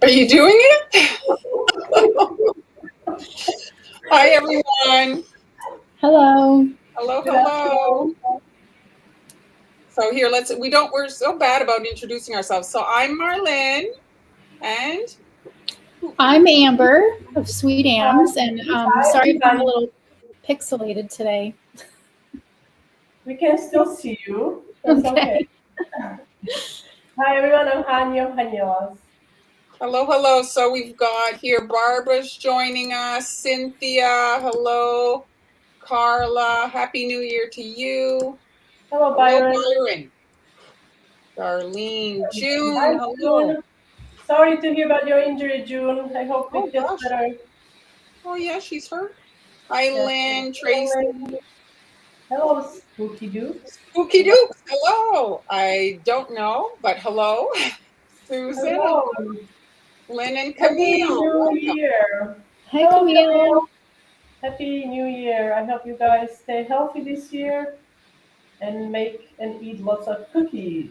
Are you doing it? Hi, everyone. Hello. Hello. So here, we're so bad about introducing ourselves. So I'm Marlene, and I'm Amber of Sweet Ams, and sorry if I'm a little pixelated today. We can still see you. That's okay. Hi, everyone. I'm Hanya of Hanya's. hello. So we've got here Barbara's joining us, Cynthia, hello, Carla, Happy New Year to you. Hello, Byron. Darlene, June, Hi, hello. June. Sorry to hear about your injury, June. I hope it gets better. Oh, yeah, she's hurt. Hi, Lynn, Tracy. Hello, Spooky Dukes. Spooky Dukes, hello. I don't know, but hello. Susan, hello. Lynn and Happy Camille. New Year. Hi, Camille. Happy New Year. I hope you guys stay healthy this year and make and eat lots of cookies.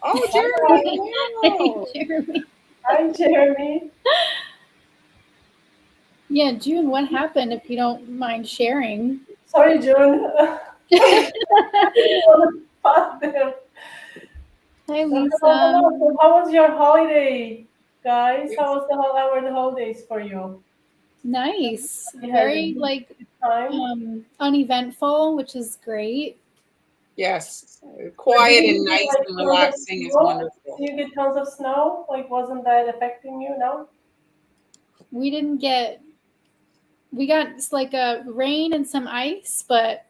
Oh, Jeremy. Hey, Jeremy. Hi, Jeremy. Yeah, June, what happened if you don't mind sharing? Sorry, June. Hi, Lisa. So how was your holiday, guys? How were the holidays for you? Nice. Very uneventful, which is great. Yes, quiet and nice and relaxing is wonderful. Did you get tons of snow? Like, wasn't that affecting you? No. We got like a rain and some ice, but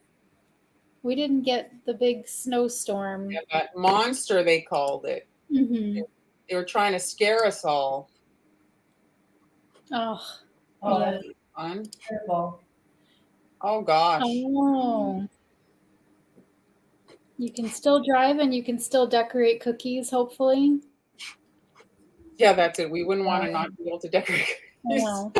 we didn't get the big snowstorm. Yeah, that monster, they called it. Mm-hmm. They were trying to scare us all. Oh, yeah. That's fun. Terrible. Oh, gosh. Oh. You can still drive and you can still decorate cookies, hopefully. Yeah, that's it. We wouldn't want to not be able to decorate cookies. Wow.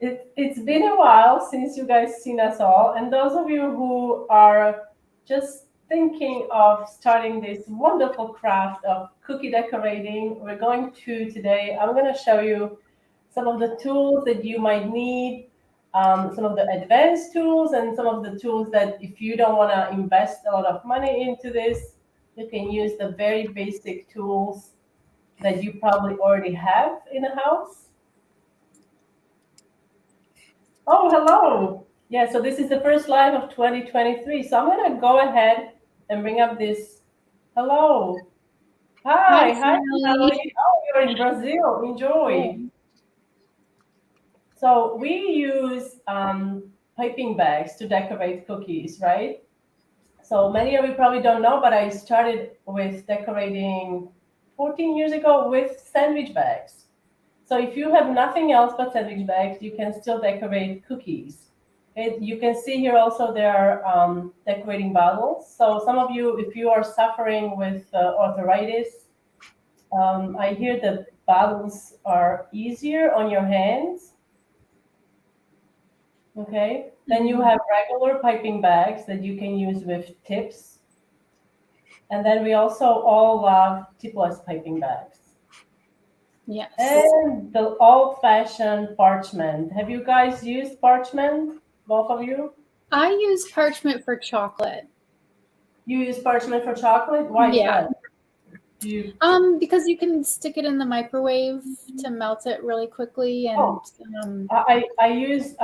It's been a while since you guys seen us all, and those of you who are just thinking of starting this wonderful craft of cookie decorating, I'm going to show you some of the tools that you might need, some of the advanced tools, and some of the tools that if you don't want to invest a lot of money into this, you can use the very basic tools that you probably already have in the house. Oh, hello. Yeah, so this is the first live of 2023. So I'm going to go ahead and bring up this. Hello. Hi, Natalie. Oh, you're in Brazil. Enjoy. Oh. So we use piping bags to decorate cookies, right? So many of you probably don't know, but I started with decorating 14 years ago with sandwich bags. So if you have nothing else but sandwich bags, you can still decorate cookies. You can see here also there are decorating bottles. So some of you, if you are suffering with arthritis, I hear the bottles are easier on your hands. Okay. Then you have regular piping bags that you can use with tips. And then we also all love tipless piping bags. Yes. And the old-fashioned parchment. Have you guys used parchment, both of you? I use parchment for chocolate. You use parchment for chocolate? Why is that? Because you can stick it in the microwave to melt it really quickly, and I use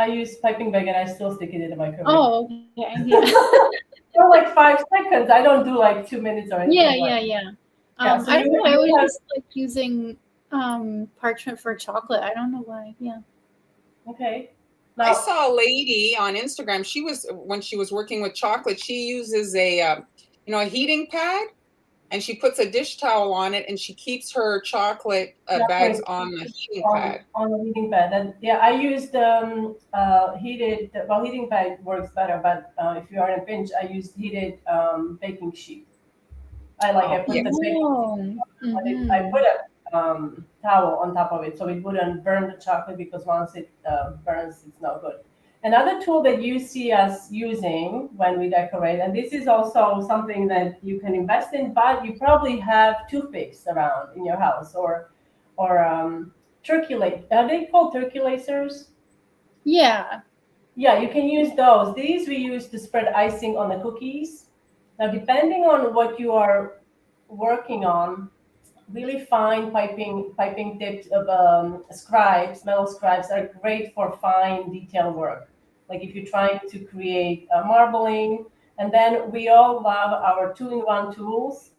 piping bag and I still stick it in the microwave. Oh, okay, yeah. For like 5 seconds. I don't do like 2 minutes or anything. Yeah. So I don't know. I was just like using parchment for chocolate. I don't know why. Yeah. Okay. Now, I saw a lady on Instagram. When she was working with chocolate, she uses a heating pad, and she puts a dish towel on it, and she keeps her chocolate bags on the heating pad. On the heating pad. And yeah, I used heating pad works better, but if you are in a pinch, I use heated baking sheet. I put the baking sheet. I put a towel on top of it so it wouldn't burn the chocolate, because once it burns, it's not good. Another tool that you see us using when we decorate, and this is also something that you can invest in, but you probably have toothpicks around in your house, or or turkey are they called turkey lasers? Yeah. Yeah, you can use those. These we use to spread icing on the cookies. Now, depending on what you are working on, really fine piping tips of scribes, metal scribes are great for fine detail work. Like if you're trying to create marbling, and then we all love our two-in-one tools.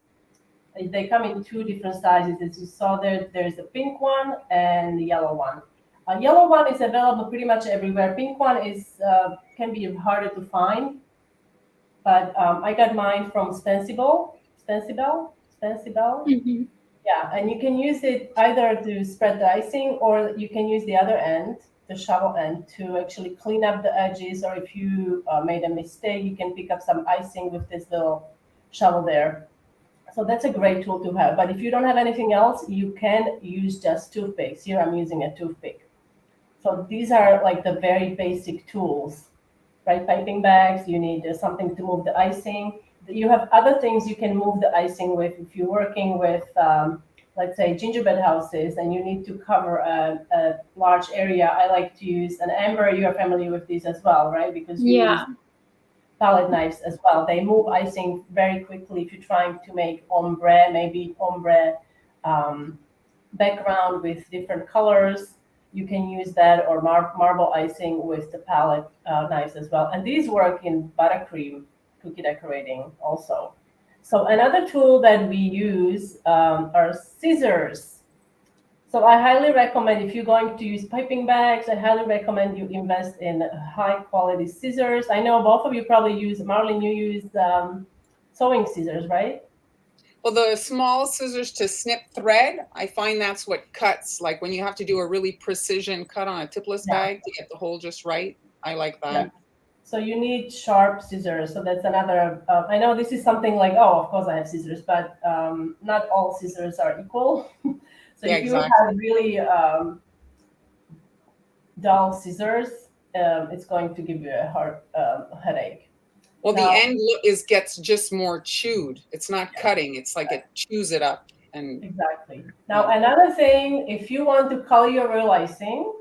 They come in two different sizes, as you saw there. There's a pink one and the yellow one. Yellow one is available pretty much everywhere. Pink one is can be harder to find, but I got mine from Stencibel. Hmm. Yeah, and you can use it either to spread the icing, or you can use the other end, the shovel end, to actually clean up the edges. Or if you made a mistake, you can pick up some icing with this little shovel there. So that's a great tool to have. But if you don't have anything else, you can use just toothpicks. Here I'm using a toothpick. So these are like the very basic tools, right? Piping bags, you need something to move the icing. You have other things you can move the icing with if you're working with, let's say, gingerbread houses and you need to cover a large area. I like to use an Amber. You are familiar with these as well, right? Because you use Yeah. palette knives as well. They move icing very quickly if you're trying to make ombre, maybe ombre background with different colors. You can use that, or marble icing with the palette knives as well. And these work in buttercream cookie decorating also. So another tool that we use are scissors. So I highly recommend, if you're going to use piping bags, I highly recommend you invest in high quality scissors. I know both of you probably use, Marlene, you use sewing scissors, right? Well, the small scissors to snip thread, I find that's what cuts. Like when you have to do a really precision cut on a tipless Yeah. bag to get the hole just right. I like that. Yeah. So you need sharp scissors. So that's another, I know this is something like, oh, of course I have scissors, but not all scissors are equal. So Yeah, if you exactly. have really dull scissors, it's going to give you a hard headache. Well, Now, the end gets just more chewed. It's not cutting. It's like it chews it up. And exactly. Now, another thing, if you want to color your real icing,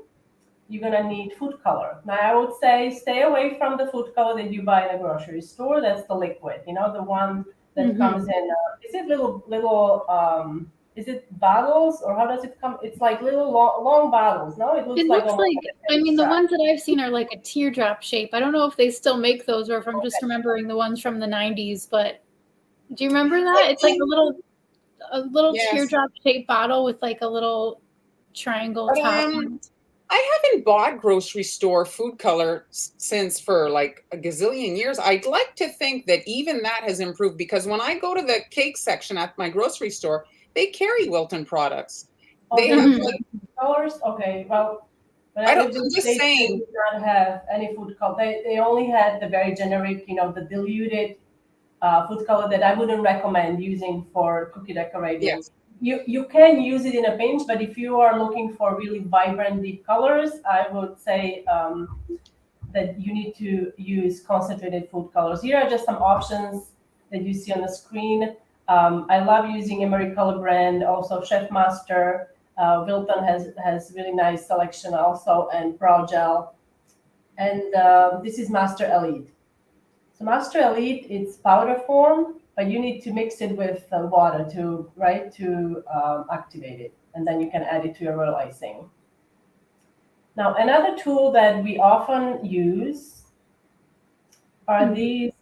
you're gonna need food color. Now, I would say stay away from the food color that you buy in a grocery store. That's the liquid, the one that comes in. Is it is it bottles, or how does it come? It's like little long bottles. No, it looks It like looks almost like, like a I mean, the straw. ones that I've seen are like a teardrop shape. I don't know if they still make those or if I'm just remembering the ones from the 90s, but do you remember that? It's like a little yes. teardrop shaped bottle with like a little triangle But, top. I haven't bought grocery store food color since for like a gazillion years. I'd like to think that even that has improved, because when I go to the cake section at my grocery store, they carry Wilton products. Oh, They they have have like, colors? Okay, well, when I I don't, lived in I'm the just States, they saying, did not have any food color. They only had the very generic, the diluted food color that I wouldn't recommend using for cookie decorating. yes. You can use it in a pinch, but if you are looking for really vibrant, deep colors, I would say that you need to use concentrated food colors. Here are just some options that you see on the screen. I love using Emery Color brand, also Chef Master. Wilton has really nice selection also, and Pro Gel. And this is Master Elite. So Master Elite, it's powder form, but you need to mix it with water to activate it, and then you can add it to your royal icing. Now, another tool that we often use are these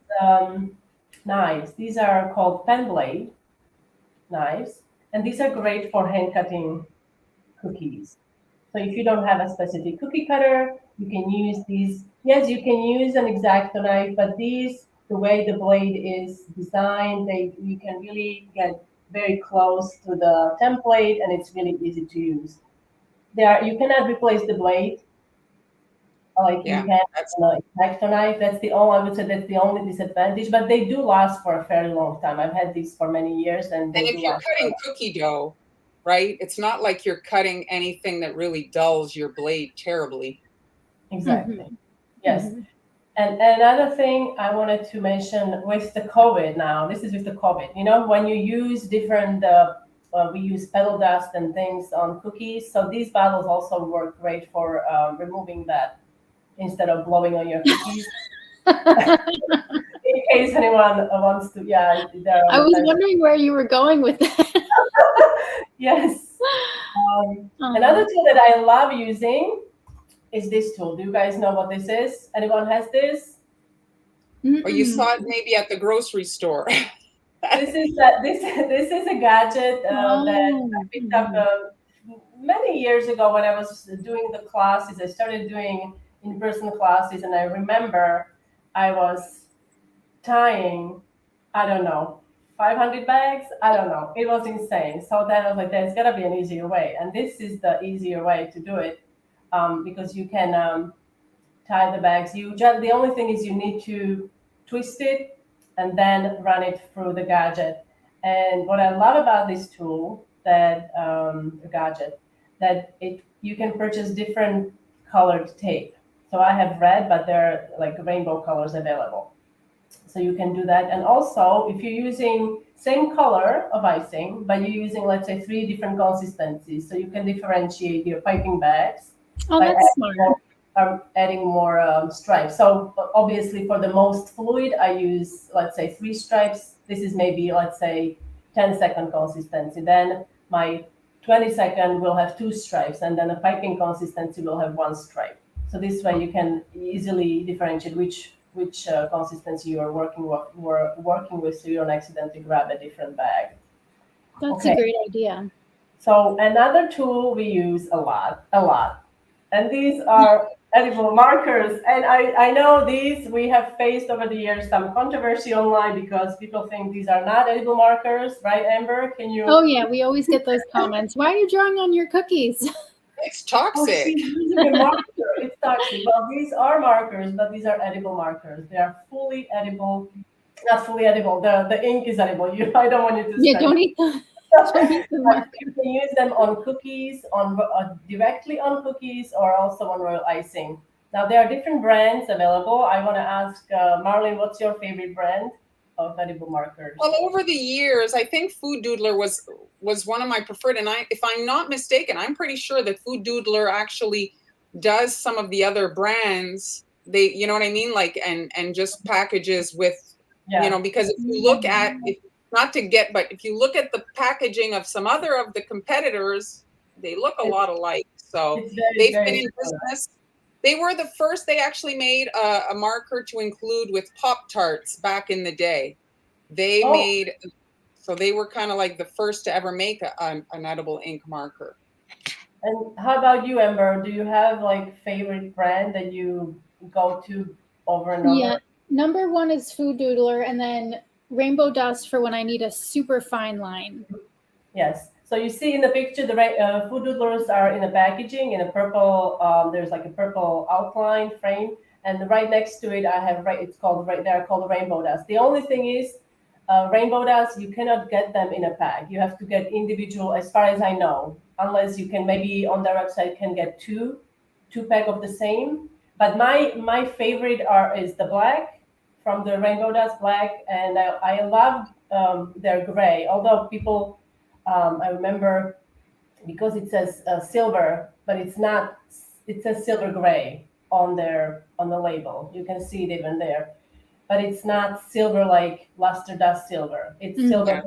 knives. These are called pen blade knives, and these are great for hand cutting cookies. So if you don't have a specific cookie cutter, you can use these. Yes, you can use an X-Acto knife, but these, the way the blade is designed, you can really get very close to the template, and it's really easy to use. You cannot replace the blade like you Yeah. can on an X-Acto knife. I would say that's the only disadvantage, but they do last for a fairly long time. I've had these for many years, and And they do if you're last. cutting cookie dough, right, it's not like you're cutting anything that really dulls your blade terribly. Exactly. Yes. And another thing I wanted to mention with the COVID now, this is with the COVID, when you use different we use petal dust and things on cookies. So these bottles also work great for removing that instead of blowing on your cookies. In case anyone wants to, yeah, I was wondering where you were going with that. Yes. Another tool that I love using is this tool. Do you guys know what this is? Anyone has this? Or you saw it maybe at the grocery store. This is a gadget that I picked up many years ago when I was doing the classes. I started doing in-person classes, and I remember I was tying, I don't know, 500 bags. I don't know. It was insane. So then I was like, there's got to be an easier way, and this is the easier way to do it because you can tie the bags. The only thing is you need to twist it and then run it through the gadget. And what I love about this tool, that gadget, that you can purchase different colored tape. So I have red, but there are like rainbow colors available. So you can do that. And also, if you're using same color of icing, but you're using, let's say, 3 different consistencies, so you can differentiate your piping bags. Oh, that's smart. Adding more stripes. So obviously for the most fluid, I use, let's say, 3 stripes. This is maybe, let's say, 10-second consistency. Then my 20-second will have 2 stripes, and then a piping consistency will have 1 stripe. So this way you can easily differentiate which consistency you are working with, so you don't accidentally grab a different bag. That's a great idea. So another tool we use a lot, and these are edible markers. And I know these, we have faced over the years some controversy online because people think these are not edible markers, right, Amber? Can you? Oh yeah, we always get those comments. Why are you drawing on your cookies? It's toxic. Oh, she's using a marker. It's toxic. Well, these are markers, but these are edible markers. They are fully edible. Not fully edible. The ink is edible. I don't want you to. Yeah, don't eat the. You can use them on cookies, directly on cookies, or also on royal icing. Now there are different brands available. I want to ask Marlene, what's your favorite brand of edible markers? Well, over the years, I think Food Doodler was one of my preferred. And if I'm not mistaken, I'm pretty sure that Food Doodler actually does some of the other brands. They, you know what I mean, like and just packages with, because if you look at if you look at the packaging of some other of the competitors, they look a lot alike. So they've been in business. They were the first. They actually made a marker to include with Pop-Tarts back in the day. They made, so they were kind of like the first to ever make an edible ink marker. And how about you, Amber? Do you have like favorite brand that you go to over and over? Yeah, number 1 is Food Doodler, and then Rainbow Dust for when I need a super fine line. Yes. So you see in the picture, the Food Doodlers are in a packaging in a purple. There's like a purple outline frame, and right next to it, I have it's called they're called Rainbow Dust. The only thing is, Rainbow Dust, you cannot get them in a pack. You have to get individual, as far as I know, unless you can maybe on their website can get two pack of the same. But my favorite is the black from the Rainbow Dust black, and I love their gray. Although people, I remember because it says silver, but it's not. It says silver gray on the label. You can see it even there. But it's not silver like luster dust silver. It's silver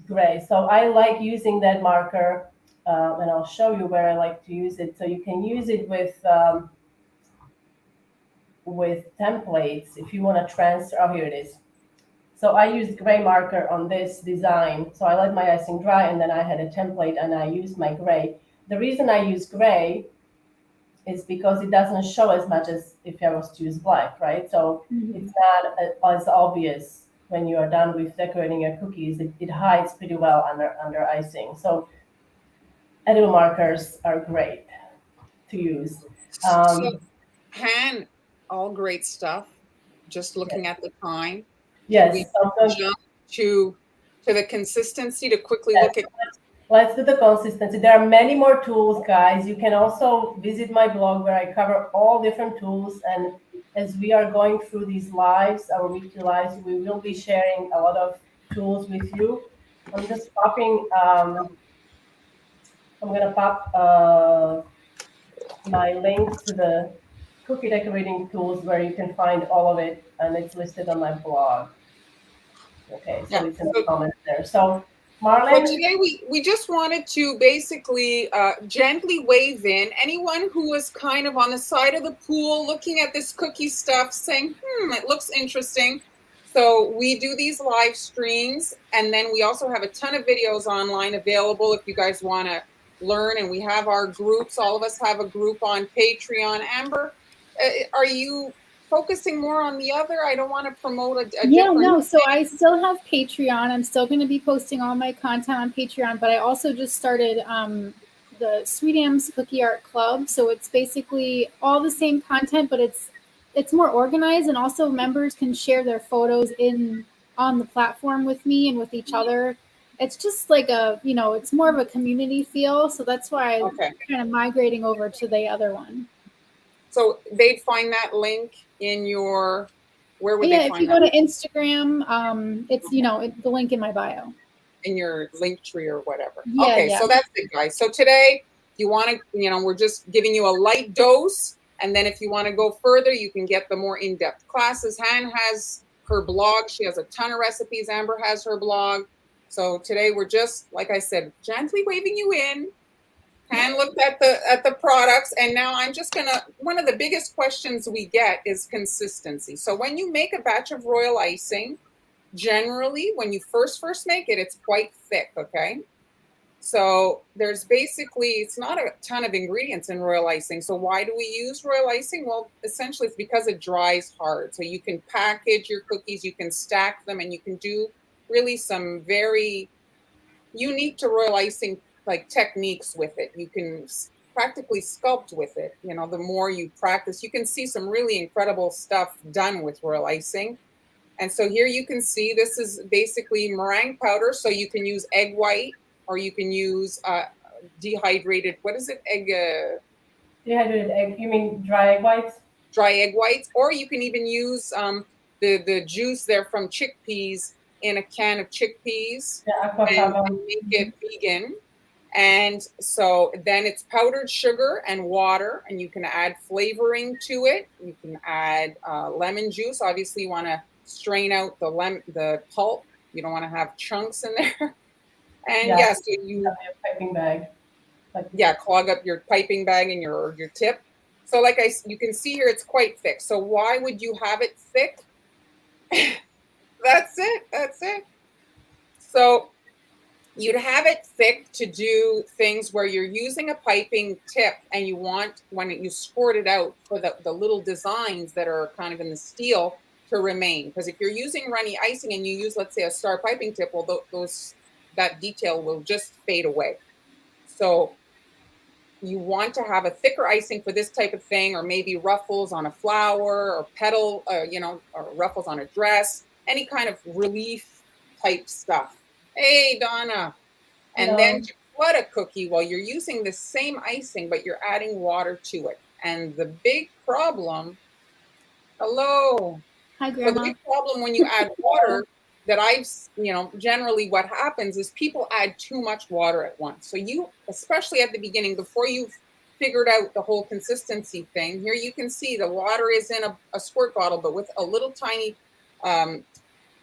gray. So I like using that marker, and I'll show you where I like to use it. So you can use it with templates if you want to transfer. Oh, here it is. So I used gray marker on this design. So I let my icing dry, and then I had a template, and I used my gray. The reason I use gray is because it doesn't show as much as if I was to use black, right? So it's not as obvious when you are done with decorating your cookies. It hides pretty well under icing. So edible markers are great to use. So all great stuff. Just looking at the time. Yes. We jump to the consistency to quickly look at. Let's do the consistency. There are many more tools, guys. You can also visit my blog where I cover all different tools. And as we are going through these lives, our weekly lives, we will be sharing a lot of tools with you. I'm just popping. I'm gonna pop my link to the cookie decorating tools where you can find all of it, and it's listed on my blog. Okay, so Yeah. it's in the So, comments there. So, so Marlon, today we just wanted to basically gently wave in anyone who was kind of on the side of the pool looking at this cookie stuff saying, it looks interesting. So we do these live streams, and then we also have a ton of videos online available if you guys want to learn. And we have our groups. All of us have a group on Patreon. Amber, are you focusing more on the other? I don't want to promote a Yeah, different no. So thing. I still have Patreon. I'm still going to be posting all my content on Patreon, but I also just started the Sweet Am's Cookie Art Club. So it's basically all the same content, but it's more organized, and also members can share their photos in on the platform with me and with each other. It's just like it's more of a community feel. So that's why I'm Okay. kind of migrating over to the other one. So they'd find that link in your, where would they Yeah, if you find go that? to Instagram, it's Okay. the link in my bio. In your link tree or whatever. Yeah, Okay, yeah. so that's it, guys. So today, if you want to, we're just giving you a light dose. And then if you want to go further, you can get the more in-depth classes. Han has her blog. She has a ton of recipes. Amber has her blog. So today we're just, like I said, gently waving you in. Han looked at the products, and now I'm just gonna. One of the biggest questions we get is consistency. So when you make a batch of royal icing, generally when you first make it, it's quite thick. Okay, so there's basically, it's not a ton of ingredients in royal icing. So why do we use royal icing? Well, essentially it's because it dries hard. So you can package your cookies, you can stack them, and you can do really some very unique to royal icing like techniques with it. You can practically sculpt with it. The more you practice, you can see some really incredible stuff done with royal icing. And so here you can see this is basically meringue powder. So you can use egg white, or you can use dehydrated, what is it? dehydrated egg. You mean dry egg whites? Dry egg whites, or you can even use the juice there from chickpeas in a can of chickpeas Yeah, and aquafaba. make it vegan. And so then it's powdered sugar and water, and you can add flavoring to it. You can add lemon juice. Obviously, you want to strain out the pulp. You don't want to have chunks in there. And Yeah, yeah, so you piping bag. Like, clog up your piping bag and your tip. So you can see here, it's quite thick. So why would you have it thick? That's it. That's it. So you'd have it thick to do things where you're using a piping tip, and you want, when you squirt it out, for the little designs that are kind of in the steel to remain. Because if you're using runny icing and you use, let's say, a star piping tip, well, that detail will just fade away. So you want to have a thicker icing for this type of thing, or maybe ruffles on a flower, or petal, or ruffles on a dress, any kind of relief type stuff. Hey, Donna. And then hello. to flood a cookie, well, you're using the same icing, but you're adding water to it. And the big problem, hello. Hi, So the Grandma. big problem when you add water, that generally what happens is people add too much water at once. So you, especially at the beginning, before you've figured out the whole consistency thing, here you can see the water is in a squirt bottle, but with a little tiny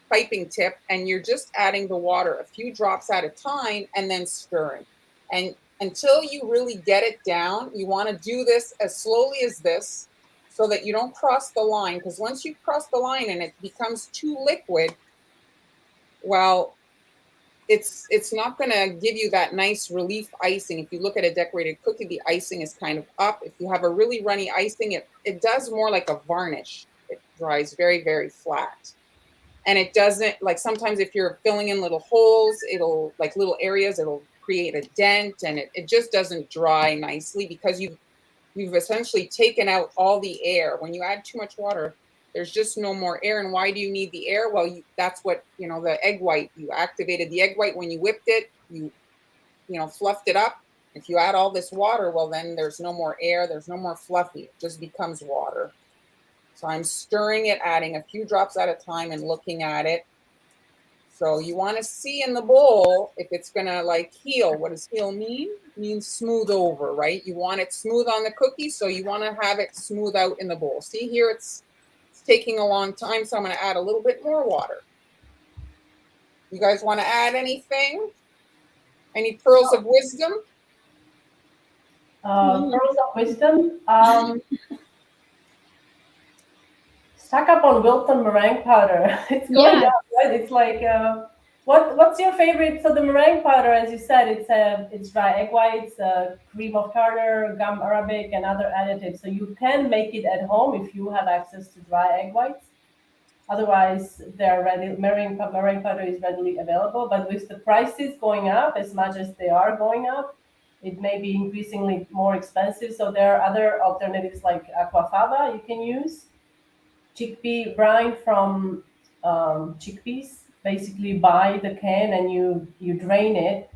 piping tip, and you're just adding the water a few drops at a time and then stirring. And until you really get it down, you want to do this as slowly as this, so that you don't cross the line. Because once you cross the line and it becomes too liquid, well, it's not going to give you that nice relief icing. If you look at a decorated cookie, the icing is kind of up. If you have a really runny icing, it does more like a varnish. It dries very, very flat. And it doesn't, like, sometimes if you're filling in little holes, it'll, like, little areas, it'll create a dent, and it just doesn't dry nicely, because you've essentially taken out all the air. When you add too much water, there's just no more air. And why do you need the air? Well, that's what, the egg white, you activated the egg white when you whipped it, you fluffed it up. If you add all this water, well, then there's no more air, there's no more fluffy, it just becomes water. So I'm stirring it, adding a few drops at a time and looking at it. So you want to see in the bowl if it's going to like heal. What does heal mean? It means smooth over, right? You want it smooth on the cookie, so you want to have it smooth out in the bowl. See here, it's taking a long time, so I'm going to add a little bit more water. You guys want to add anything? Any pearls of wisdom? Pearls of wisdom. Stock up on Wilton meringue powder. It's going up, right? It's like, what's your favorite? So the meringue powder, as you said, it's dry egg whites, cream of tartar, gum arabic, and other additives. So you can make it at home if you have access to dry egg whites. Otherwise, meringue powder is readily available. But with the prices going up as much as they are going up, it may be increasingly more expensive. So there are other alternatives like aquafaba you can use. Chickpea brine from chickpeas. Basically, buy the can and you drain it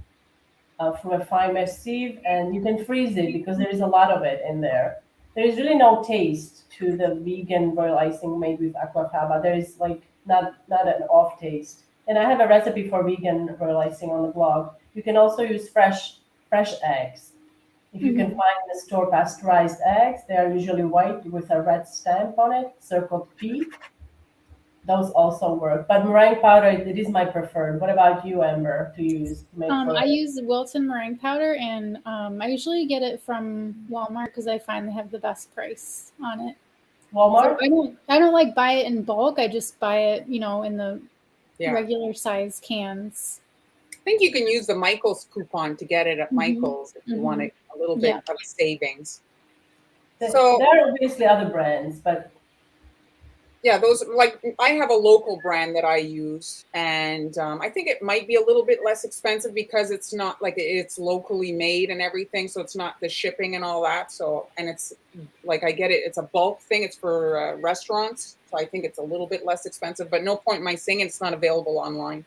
through a fine mesh sieve, and you can freeze it because there is a lot of it in there. There is really no taste to the vegan royal icing made with aquafaba. There is like not an off taste. And I have a recipe for vegan royal icing on the blog. You can also use fresh eggs. If you can find in the store pasteurized eggs, they are usually white with a red stamp on it, circled P. Those also work. But meringue powder, it is my preferred. What about you, Amber, to use to make I use Wilton meringue powder, and I usually get it from Walmart because I find they have the best price on it. Walmart? So I don't like buy it in bulk. I just buy it, in the regular size cans. I think you can use the Michael's coupon to get it at Michael's if you want a little bit of savings. So there are obviously other brands, but yeah, those, like, I have a local brand that I use, and I think it might be a little bit less expensive because it's not like it's locally made and everything, so it's not the shipping and all that. So, and it's like I get it, it's a bulk thing. It's for restaurants, so I think it's a little bit less expensive. But no point in my saying it's not available online.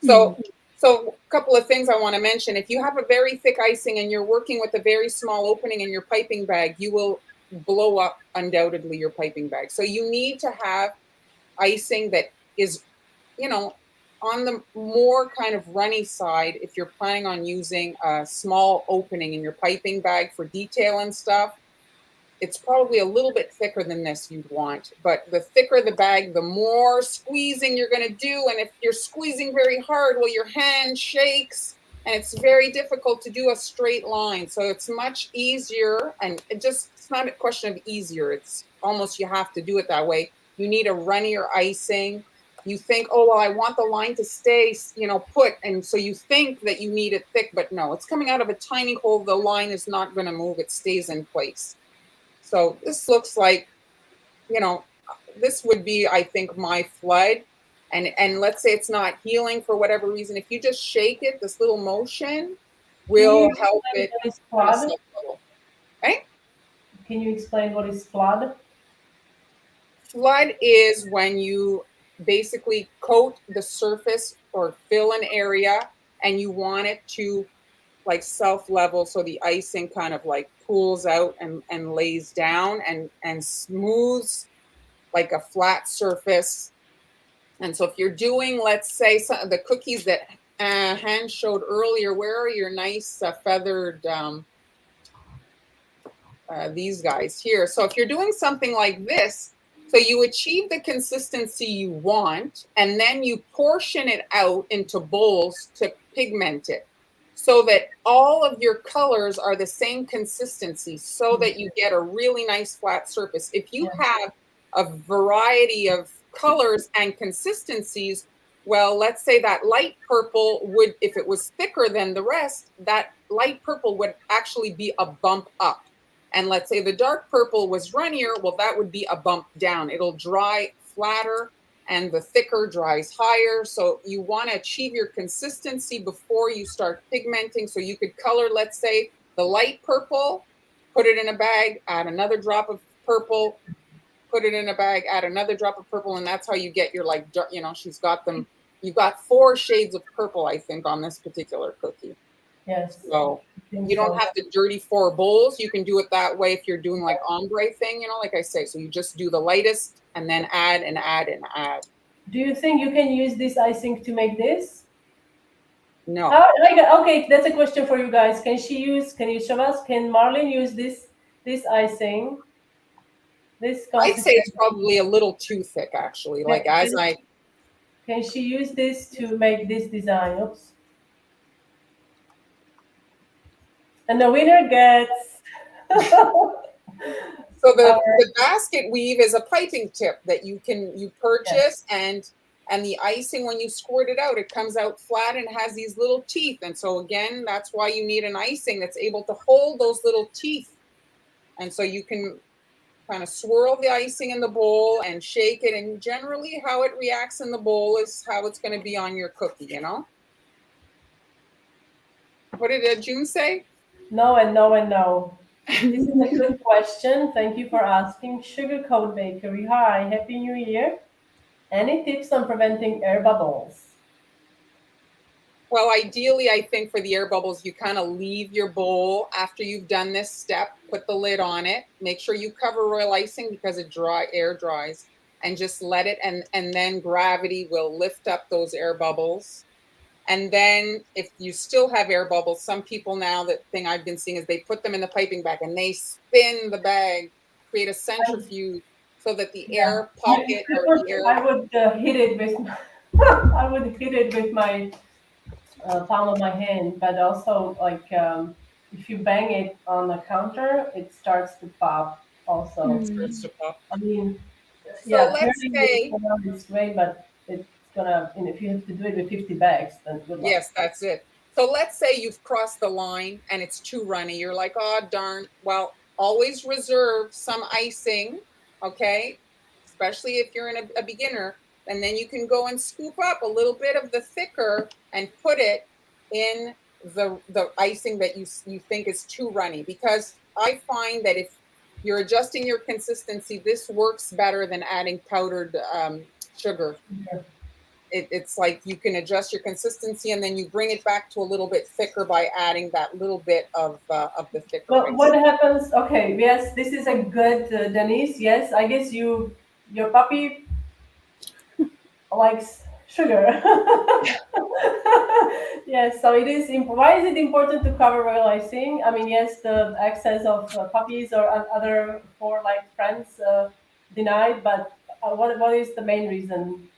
So. So a couple of things I want to mention. If you have a very thick icing and you're working with a very small opening in your piping bag, you will blow up undoubtedly your piping bag. So you need to have icing that is, on the more kind of runny side if you're planning on using a small opening in your piping bag for detail and stuff. It's probably a little bit thicker than this you'd want, but the thicker the bag, the more squeezing you're going to do. And if you're squeezing very hard, well, your hand shakes and it's very difficult to do a straight line. So it's much easier, and it's not a question of easier. It's almost you have to do it that way. You need a runnier icing. You think, oh, well, I want the line to stay, put. And so you think that you need it thick, but no, it's coming out of a tiny hole. The line is not going to move. It stays in place. So this looks like, this would be, I think, my flood. And let's say it's not healing for whatever reason. If you just shake it, this little motion will help it. Okay? Can you explain what is flood? Flood is when you basically coat the surface or fill an area and you want it to like self-level, so the icing kind of like pools out and lays down and smooths like a flat surface. And so if you're doing, let's say, the cookies that Han showed earlier, where are your nice feathered, these guys here. So if you're doing something like this, so you achieve the consistency you want, and then you portion it out into bowls to pigment it, so that all of your colors are the same consistency, so that you get a really nice flat surface. If you have a variety of colors and consistencies, well, let's say that light purple would, if it was thicker than the rest, that light purple would actually be a bump up. And let's say the dark purple was runnier, well, that would be a bump down. It'll dry flatter, and the thicker dries higher. So you want to achieve your consistency before you start pigmenting. So you could color, let's say, the light purple, put it in a bag, add another drop of purple, put it in a bag, add another drop of purple, and that's how you get your, like, she's got them. You've got 4 shades of purple, I think, on this particular cookie. Yes. So you don't have to dirty 4 bowls. You can do it that way if you're doing like ombre thing, like I say. So you just do the lightest and then add and add and add. Do you think you can use this icing to make this? No. Okay, that's a question for you guys. Can you show us? Can Marlene use this icing? This I'd say it's consistency? probably a little too thick, actually. Like Can she use this to make this design? Oops. And the winner gets. So the basket weave is a piping tip that you purchase, Yes. and the icing, when you squirt it out, it comes out flat and has these little teeth. And so again, that's why you need an icing that's able to hold those little teeth. And so you can kind of swirl the icing in the bowl and shake it. And generally how it reacts in the bowl is how it's going to be on your cookie, you know? What did June say? No and no and no. This is a good question. Thank you for asking. Sugar Code Bakery. Hi, Happy New Year. Any tips on preventing air bubbles? Well, ideally, I think for the air bubbles, you kind of leave your bowl after you've done this step, put the lid on it, make sure you cover royal icing because air dries, and just let it, and then gravity will lift up those air bubbles. And then if you still have air bubbles, some people now, the thing I've been seeing is they put them in the piping bag and they spin the bag, create a centrifuge so that the air pocket or the air. I would hit it with I would hit it with my palm of my hand, but also like if you bang it on the counter, it starts to pop. Also, Starts to pop. I mean, So yeah, let's say it's great, but it's gonna. And if you have to do it with 50 bags, then good luck. yes, that's it. So let's say you've crossed the line and it's too runny. You're like, oh, darn. Well, always reserve some icing, okay? Especially if you're a beginner. And then you can go and scoop up a little bit of the thicker and put it in the icing that you think is too runny. Because I find that if you're adjusting your consistency, this works better than adding powdered sugar. It's like you can adjust your consistency and then you bring it back to a little bit thicker by adding that little bit of the thicker. Well, what happens? Okay, yes, this is a good Denise. Yes, I guess your puppy likes sugar. Yes, so it is. Why is it important to cover royal icing? I mean, yes, the access of puppies or other four like friends denied, but what is the main reason?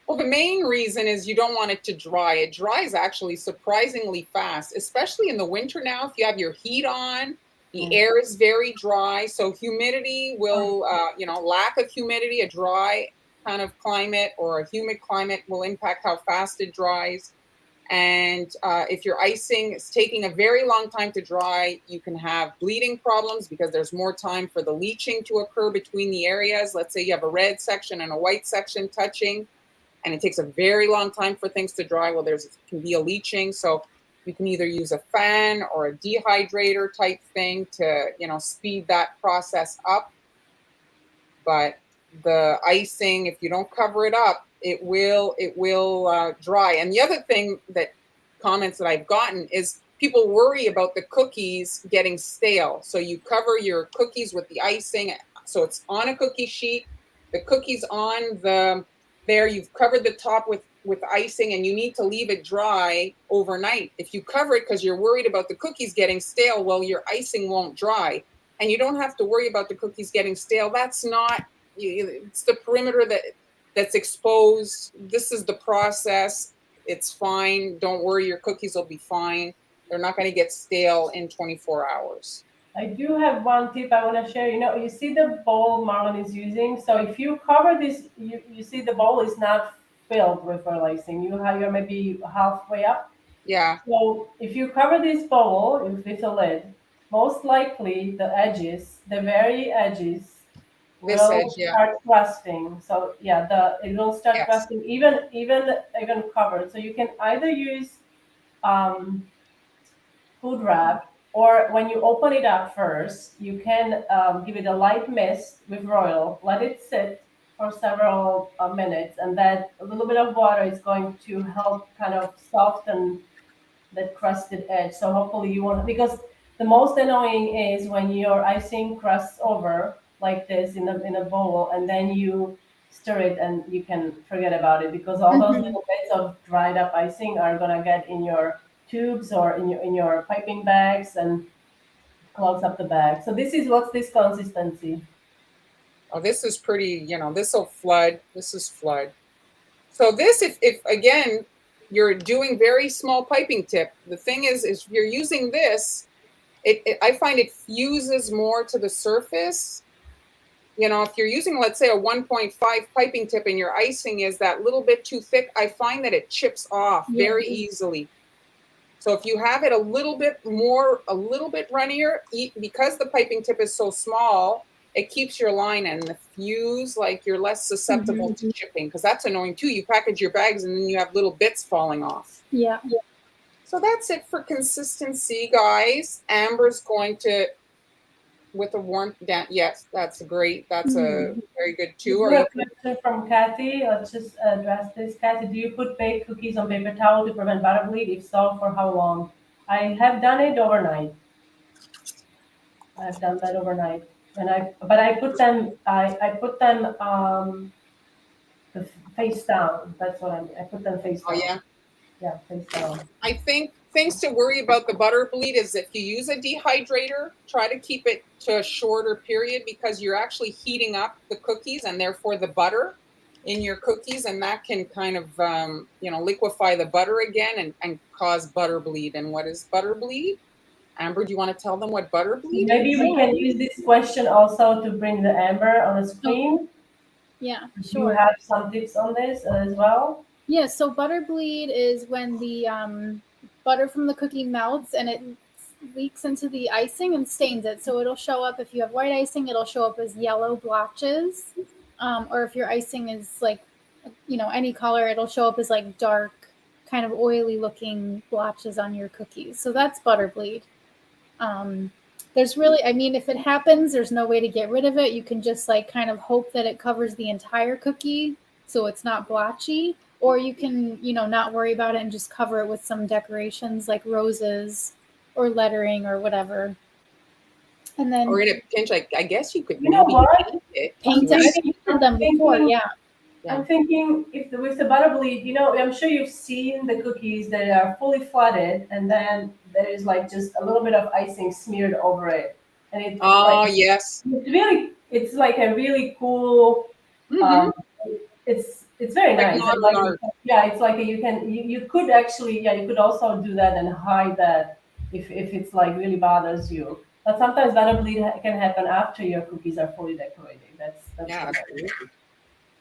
Well, the main reason is you don't want it to dry. It dries actually surprisingly fast, especially in the winter now. If you have your heat on, the air is very dry. So humidity will, lack of humidity, a dry kind of climate or a humid climate will impact how fast it dries. And if your icing is taking a very long time to dry, you can have bleeding problems because there's more time for the leaching to occur between the areas. Let's say you have a red section and a white section touching, and it takes a very long time for things to dry. Well, can be a leaching. So you can either use a fan or a dehydrator type thing to, speed that process up. But the icing, if you don't cover it up, it will dry. And the other thing comments that I've gotten is people worry about the cookies getting stale. So you cover your cookies with the icing. So it's on a cookie sheet. The cookie's on there. You've covered the top with icing and you need to leave it dry overnight. If you cover it because you're worried about the cookies getting stale, well, your icing won't dry. And you don't have to worry about the cookies getting stale. That's not, it's the perimeter that's exposed. This is the process. It's fine. Don't worry, your cookies will be fine. They're not going to get stale in 24 hours. I do have one tip I want to share. You see the bowl Marlon is using. So if you cover this, you see the bowl is not filled with royal icing. You're maybe halfway up. Yeah. So if you cover this bowl with a lid, most likely the very edges, will start crusting. So yeah, it will start crusting even covered. So you can either use food wrap, or when you open it up first, you can give it a light mist with royal, let it sit for several minutes, and that a little bit of water is going to help kind of soften that crusted edge. So hopefully you won't, because the most annoying is when your icing crusts over like this in a bowl, and then you stir it and you can forget about it, because all those little bits of dried up icing are gonna get in your tubes or in your piping bags and clogs up the bag. So what's this consistency? Oh, this is pretty, this will flood. This is flood. So this, if again, you're doing very small piping tip, the thing is if you're using this, I find it fuses more to the surface. If you're using, let's say, a 1.5 piping tip and your icing is that little bit too thick, I find that it chips off very easily. So if you have it a little bit runnier, because the piping tip is so small, it keeps your line and the fuse, like you're less susceptible to chipping, because that's annoying too. You package your bags and then you have little bits falling off. Yeah. So that's it for consistency, guys. Amber's going to, with a warm down. Yes, that's great. That's a very good too. We have a question from Kathy. Let's just address this. Kathy, do you put baked cookies on paper towel to prevent butter bleed? If so, for how long? I have done it overnight. I've done that overnight. But I put them face down. That's what I put them face down. Oh yeah. Yeah, face down. I think things to worry about the butter bleed is if you use a dehydrator, try to keep it to a shorter period, because you're actually heating up the cookies and therefore the butter in your cookies, and that can kind of liquefy the butter again and cause butter bleed. And what is butter bleed? Amber, do you want to tell them what butter bleed is? Maybe we can use this question also to bring the Amber on the screen. Yeah, sure. Do you have some tips on this as well? Yeah, so butter bleed is when the butter from the cookie melts and it leaks into the icing and stains it. So it'll show up, if you have white icing, it'll show up as yellow blotches. Or if your icing is like, any color, it'll show up as like dark, kind of oily looking blotches on your cookies. So that's butter bleed. There's really, if it happens, there's no way to get rid of it. You can just like kind of hope that it covers the entire cookie so it's not blotchy. Or you can, not worry about it and just cover it with some decorations like roses or lettering or whatever. And then, or in a pinch, I guess you could paint it. I've done them before, yeah. I'm thinking with the butter bleed, I'm sure you've seen the cookies that are fully flooded, and then there is like just a little bit of icing smeared over it, and it's yes, it's like a really cool. It's very nice. It's like you could actually you could also do that and hide that if it's like really bothers you. But sometimes butter bleed can happen after your cookies are fully decorated. That's absolutely.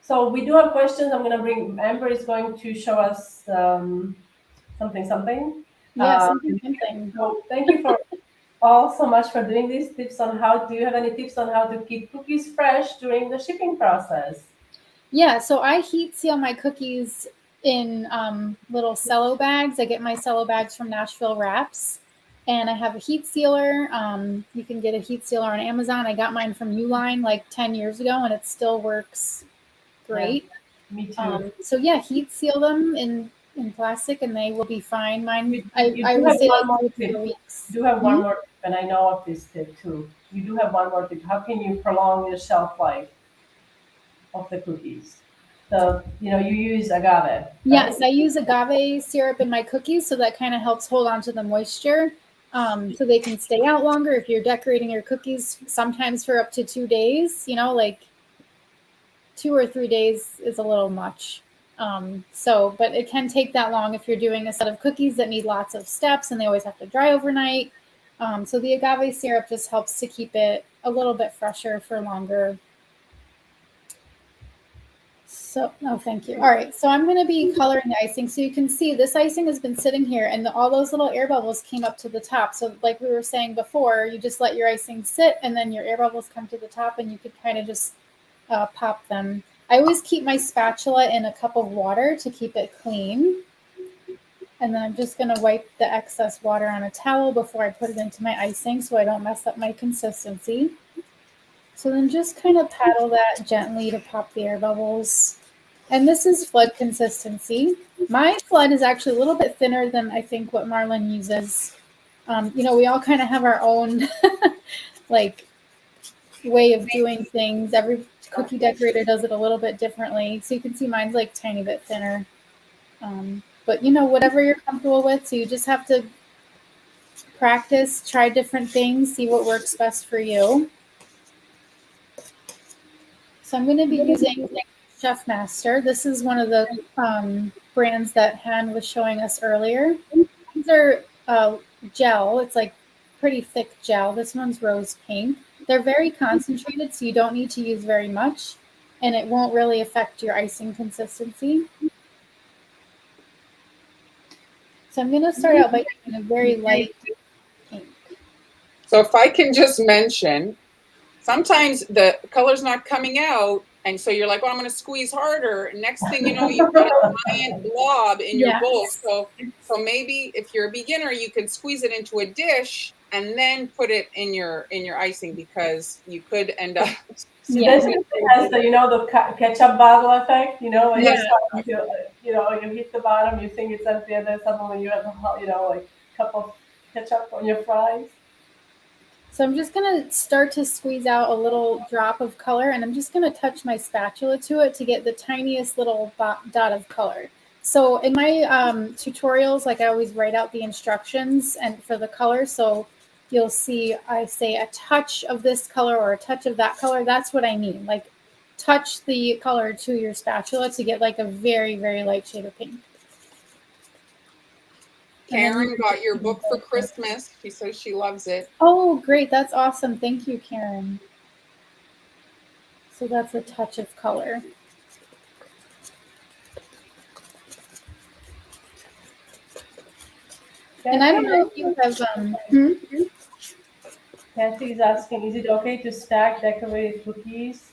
So we do have questions. I'm going to bring Amber is going to show us something. Yeah, something. So thank you for all so much for doing these tips on do you have any tips on how to keep cookies fresh during the shipping process? Yeah, so I heat seal my cookies in little cello bags. I get my cello bags from Nashville Wraps, and I have a heat sealer. You can get a heat sealer on Amazon. I got mine from Uline like 10 years ago, and it still works great. Yeah, me too. So yeah, heat seal them in plastic, and they will be fine. Mine, I would say like 3 weeks. You do have one more tip, and I know of this tip too. You do have one more tip. How can you prolong the shelf life of the cookies? So, you use agave. Right? Yes, I use agave syrup in my cookies, so that kind of helps hold on to the moisture, so they can stay out longer. If you're decorating your cookies, sometimes for up to 2 days, like 2 or 3 days is a little much. But it can take that long if you're doing a set of cookies that need lots of steps and they always have to dry overnight. So the agave syrup just helps to keep it a little bit fresher for longer. Thank you. All right, so I'm going to be coloring the icing. So you can see this icing has been sitting here, and all those little air bubbles came up to the top. So like we were saying before, you just let your icing sit, and then your air bubbles come to the top, and you could kind of just pop them. I always keep my spatula in a cup of water to keep it clean. And then I'm just going to wipe the excess water on a towel before I put it into my icing so I don't mess up my consistency. So then just kind of paddle that gently to pop the air bubbles. And this is flood consistency. My flood is actually a little bit thinner than I think what Marlon uses. We all kind of have our own like way of doing things. cookie decorator does it a little bit differently. So you can see mine's like tiny bit thinner. But you know, whatever you're comfortable with. So you just have to practice, try different things, see what works best for you. So I'm going to be using Chef Master. This is one of the brands that Han was showing us earlier. These are gel. It's like pretty thick gel. This one's rose pink. They're very concentrated, so you don't need to use very much, and it won't really affect your icing consistency. So I'm going to start out by doing a very light pink. So if I can just mention, sometimes the color's not coming out, and so you're like, "Oh, I'm going to squeeze harder." Next thing you know, you've got a giant blob in your bowl. So maybe if you're a beginner, you can squeeze it into a dish and then put it in your icing, because you could end up. This has the, you know, the ketchup bottle effect. You know, when you hit the bottom, you think it's empty, and then suddenly you have like a cup of ketchup on your fries. So I'm just going to start to squeeze out a little drop of color, and I'm just going to touch my spatula to it to get the tiniest little dot of color. So in my tutorials, like I always write out the instructions and for the color. So you'll see I say a touch of this color or a touch of that color. That's what I mean. Like touch the color to your spatula to get like a very, very light shade of pink. Karen got your book for Christmas. She says she loves it. Oh, great. That's awesome. Thank you, Karen. So that's a touch of color. And I don't know if you have... Kathy's asking, is it okay to stack decorated cookies?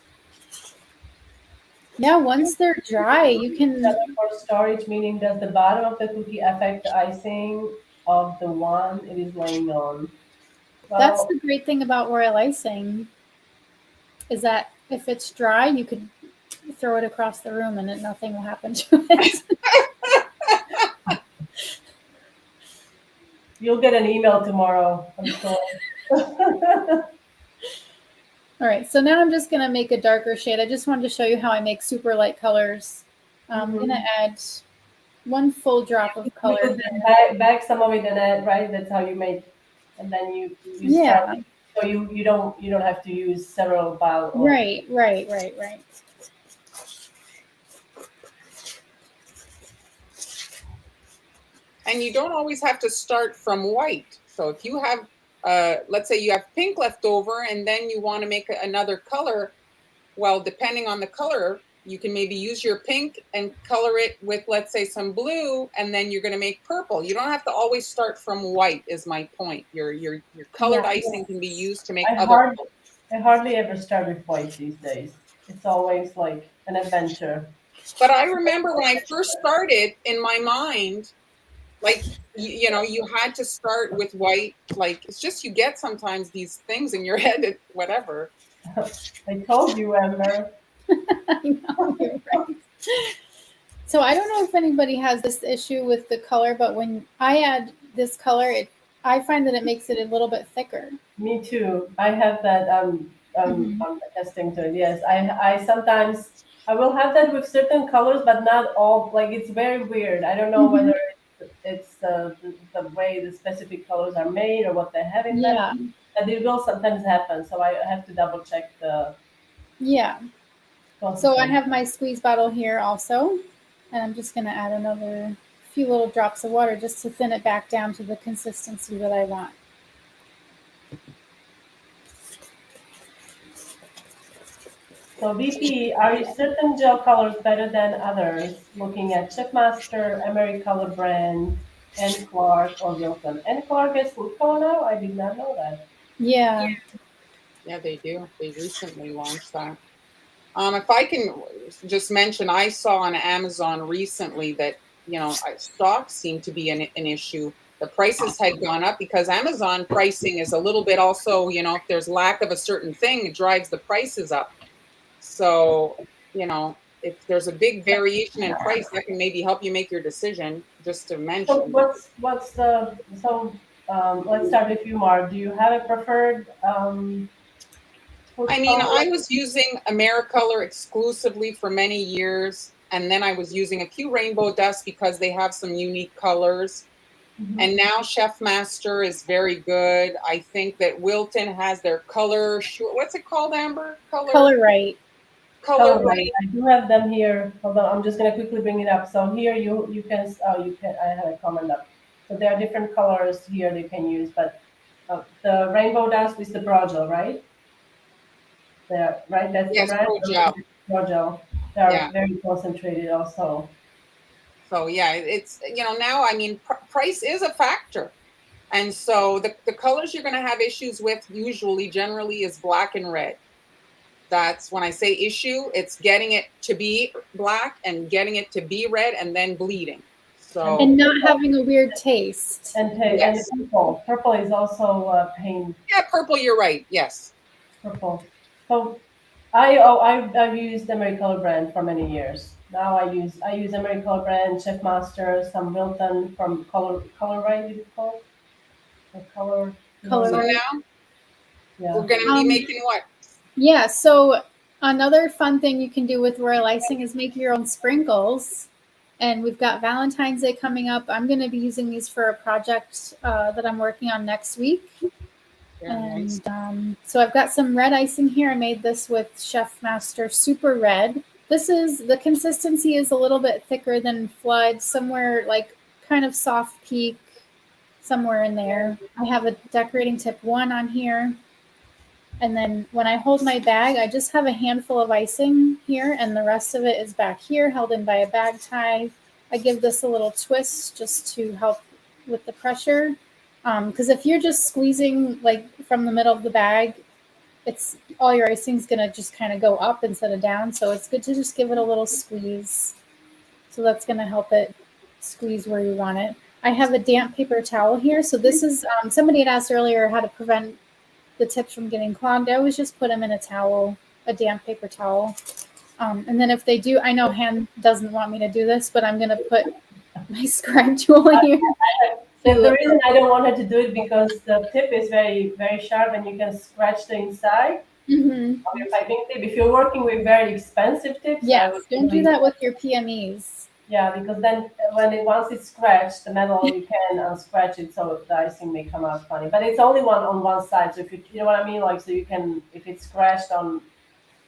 Yeah, once they're dry, you can... For storage, meaning does the bottom of the cookie affect the icing of the one it is laying on? Well, that's the great thing about royal icing, is that if it's dry, you could throw it across the room and nothing will happen to it. You'll get an email tomorrow, I'm sure. All right, so now I'm just going to make a darker shade. I just wanted to show you how I make super light colors. I'm going to add one full drop of color. Bag some of it in it, right? That's how you make, and then you start. So you don't have to use several bottles. Right. And you don't always have to start from white. So if you have, let's say you have pink left over and then you want to make another color, well, depending on the color, you can maybe use your pink and color it with, let's say, some blue, and then you're going to make purple. You don't have to always start from white, is my point. Your colored icing can be used to make other colors. I hardly ever start with white these days. It's always like an adventure. But I remember when I first started, in my mind, like, you know, you had to start with white. Like, it's just, you get sometimes these things in your head, whatever. I told you, Amber. I know, you're right. So I don't know if anybody has this issue with the color, but when I add this color, I find that it makes it a little bit thicker. Me too. I have that. I'm attesting to it. Yes, I sometimes I will have that with certain colors, but not all. Like, it's very weird. I don't know whether it's the way the specific colors are made or what they have in them. And it will sometimes happen. So I have to double check the. Yeah. So I have my squeeze bottle here also, and I'm just going to add another few little drops of water just to thin it back down to the consistency that I want. So VP, are certain gel colors better than others? Looking at Chef Master, Emery Color Brand, and Clark or Wilton. And Clark has food color now? I did not know that. Yeah. Yeah, they do. They recently launched that. If I can just mention, I saw on Amazon recently that, you know, stocks seem to be an issue. The prices had gone up because Amazon pricing is a little bit also, you know, if there's lack of a certain thing, it drives the prices up. So, you know, if there's a big variation in price, that can maybe help you make your decision, just to mention. So let's start with you, Mark. Do you have a preferred I mean, I was using AmeriColor exclusively for many years, and then I was using a few Rainbow Dust because they have some unique colors. Mhm. And now Chef Master is very good. I think that Wilton has their color. What's it called, Amber? Color right. Color Right. right. I do have them here. Hold on, I'm just gonna quickly bring it up. So here you can I had a comment up. So there are different colors here they can use, but the Rainbow Dust is the Pro Gel, right? There, right? That's the Yes, brand. Pro Gel. Pro Gel. They are Yeah. very concentrated also. So yeah, it's now I mean price is a factor. And so the colors you're going to have issues with usually generally is black and red. That's when I say issue, it's getting it to be black and getting it to be red and then bleeding. So And not having a weird taste. And yes. purple. Purple is also pain. Yeah, purple, you're right. Yes. Purple. So I've used AmeriColor brand for many years. Now I use AmeriColor brand, Chef Master, some Wilton from Color Right, is it called? The color. Color So right. now Yeah. we're going to be making what? Yeah, so another fun thing you can do with royal icing is make your own sprinkles. And we've got Valentine's Day coming up. I'm going to be using these for a project that I'm working on next week. Very nice. And so I've got some red icing here. I made this with Chef Master Super Red. The consistency is a little bit thicker than Flood, somewhere like kind of soft peak, somewhere in there. I have a decorating tip 1 on here. And then when I hold my bag, I just have a handful of icing here, and the rest of it is back here, held in by a bag tie. I give this a little twist just to help with the pressure. Because if you're just squeezing like from the middle of the bag, it's all your icing's gonna just kind of go up instead of down. So it's good to just give it a little squeeze. So that's gonna help it squeeze where you want it. I have a damp paper towel here. So this is somebody had asked earlier how to prevent the tips from getting clogged. I always just put them in a towel, a damp paper towel. And then if they do, I know Han doesn't want me to do this, but I'm going to put my scribe tool here. The reason I don't want her to do it because the tip is very, very sharp and you can scratch the inside Mm-hmm. of your piping tip. If you're working with very expensive tips, yes, don't do that with your PMEs. Yeah, because then once it's scratched, the metal, you can unscratch it so the icing may come out funny. But it's only on one side, so if you know what I mean, like so you can, if it's scratched on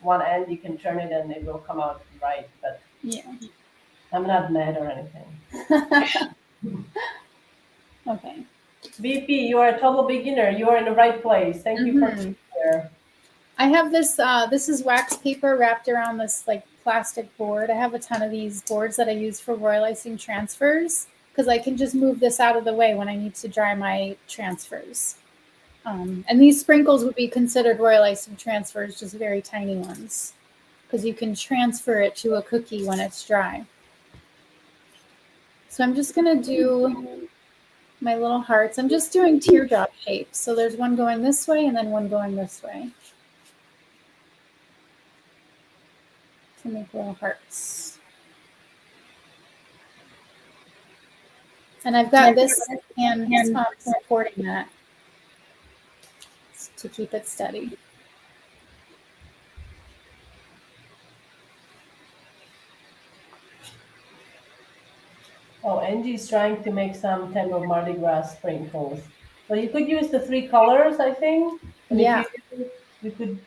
one end, you can turn it and it will come out right. But yeah, I'm not mad or anything. Okay. VP, you are a total beginner. You are in the right place. Thank you for being here. I have this. This is wax paper wrapped around this like plastic board. I have a ton of these boards that I use for royal icing transfers because I can just move this out of the way when I need to dry my transfers. And these sprinkles would be considered royal icing transfers, just very tiny ones, because you can transfer it to a cookie when it's dry. So I'm just gonna do my little hearts. I'm just doing teardrop shapes. So there's one going this way and then one going this way. To make little hearts. And I've got this hand supporting that to keep it steady. Oh, Angie's trying to make some type of Mardi Gras sprinkles. So you could use the 3 colors, I think. And yeah. You could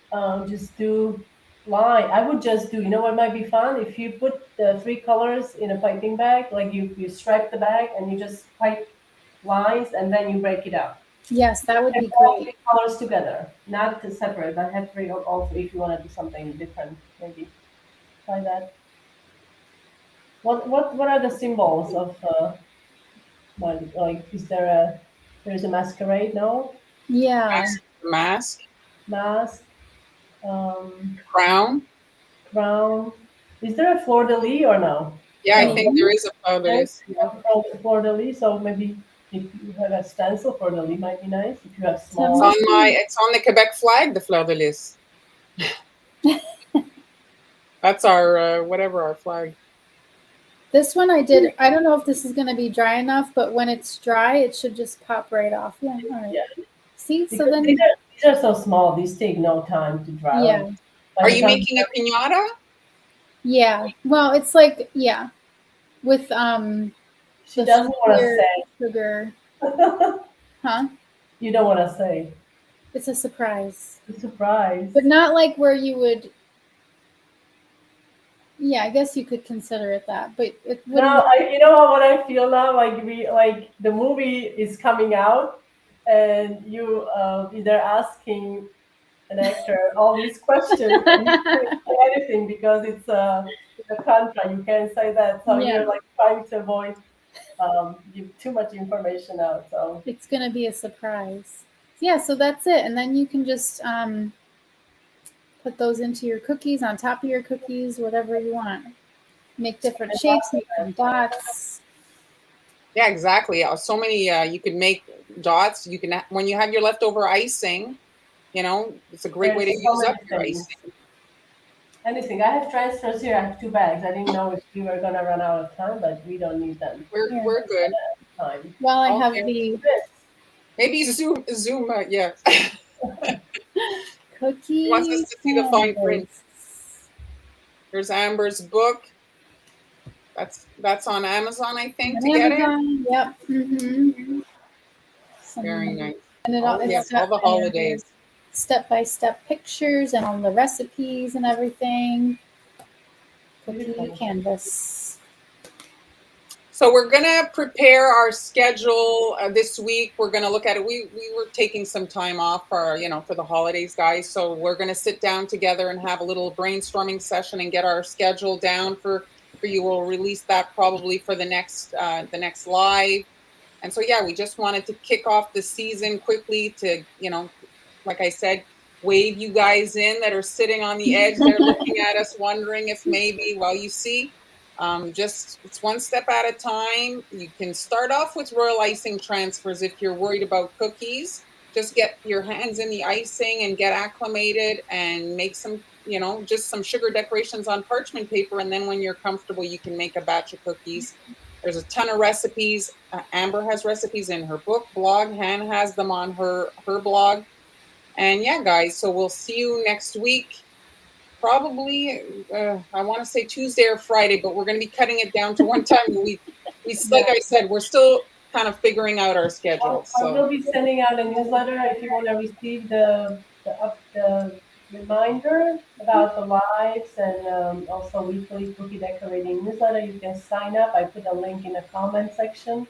just do line. I would just do, you know what might be fun? If you put the 3 colors in a piping bag, like you stripe the bag and you just pipe lines and then you break it up. Yes, that would be all great. 3 colors together, not to separate, but have 3 of all 3 if you want to do something different, maybe. Try that. What are the symbols of like is there's a masquerade? No. Yeah. Mask. Crown. Is there a fleur de lis or no? Yeah, I think there is a fleur de lis. Fleur de lis. So maybe if you have a stencil, fleur de lis might be nice. If you have small. It's on the Quebec flag, the fleur de lis. That's our whatever our flag. This one I did. I don't know if this is going to be dry enough, but when it's dry, it should just pop right off. Yeah. All right. Yeah. See, Because so then these These are so small. These take no time to dry. Yeah. Are you making a piñata? Yeah. Well, it's like, yeah, with She the doesn't want to sincere say. sugar. Huh? You don't want to say. It's a surprise. A surprise. But not like where you would. Yeah, I guess you could consider it that, but it wouldn't. No, you know what I feel now? Like the movie is coming out, and you either asking an actor all these questions, and you can't say anything because it's in the contract. You can't say that, so Yeah. you're like trying to avoid give too much information out. So It's gonna be a surprise. Yeah, so that's it, and then you can just put those into your cookies, on top of your cookies, whatever you want. Make different shapes, make some dots. Yeah, exactly. So many, you could make dots. You can, when you have your leftover icing, you know, it's a great way to there's so use up many your things. icing. Anything. I have transfers here. I have 2 bags. I didn't know if we were gonna run out of time, but we don't need them. We're good. Time. Well, I have Okay. the Maybe Zoom, yeah. cookie. He wants us to see the fine print. canvas. There's Amber's book. That's on Amazon, I think, On to get it. Amazon, yep. Mm-hmm. Very nice. And it, Oh, it's yes, got all the holidays. step-by-step pictures and all the recipes and everything. Cookie Beautiful. canvas. So we're gonna prepare our schedule this week. We're gonna look at it. We were taking some time off for for the holidays, guys. So we're gonna sit down together and have a little brainstorming session and get our schedule down for you. We'll release that probably for the next live. And so yeah, we just wanted to kick off the season quickly to like I said, wave you guys in that are sitting on the edge. They're looking at us, wondering if maybe. Well, you see. Just it's one step at a time. You can start off with royal icing transfers if you're worried about cookies. Just get your hands in the icing and get acclimated and make some, just some sugar decorations on parchment paper. And then when you're comfortable, you can make a batch of cookies. There's a ton of recipes. Amber has recipes in her book, blog. Han has them on her blog. And yeah, guys, so we'll see you next week. Probably, I want to say Tuesday or Friday, but we're going to be cutting it down to one time a week. Like I said, we're still kind of figuring out our schedule. I will be sending out a newsletter if you want to receive the reminder about the lives and also weekly cookie decorating newsletter. You can sign up. I put a link in the comment section.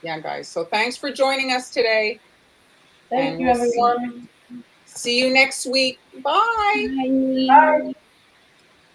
Yeah, guys. So thanks for joining us today. Thank you, everyone. See you next week. Bye. Bye. Bye.